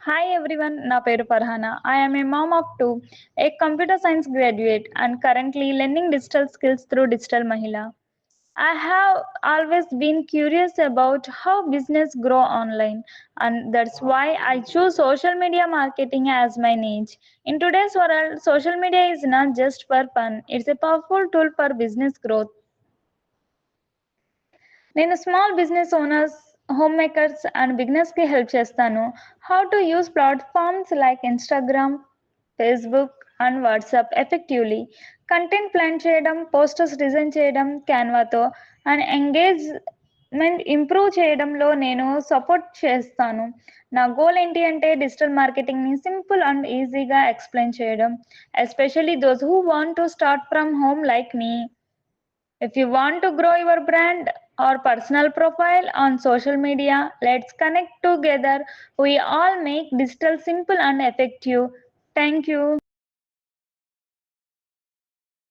Hi everyone, నా పేరు Farhana. I am a mom of two, a computer science graduate and currently learning digital skills through Digital Mahila. I have always been curious about how business grow online and that's why I choose social media marketing as my niche. In today's world, social media is not just for fun, it's a powerful tool for business growth. నేను small business owners, home makers and బిగినర్స్కి help చేస్తాను. How to use platforms like Instagram, Facebook and WhatsApp effectively, content plan చేయడం, posters design చేయడం క్యాన్వాతో and engagement improve చేయడంలో నేను support చేస్తాను. నా గోల్ ఏంటి అంటే డిజిటల్ మార్కెటింగ్ని సింపుల్ అండ్ ఈజీగా ఎక్స్ప్లెయిన్ చేయడం, especially those who want to start from home like me. If you want to grow your brand or personal profile on social media, let's connect together. We all make digital simple and effective. Thank you.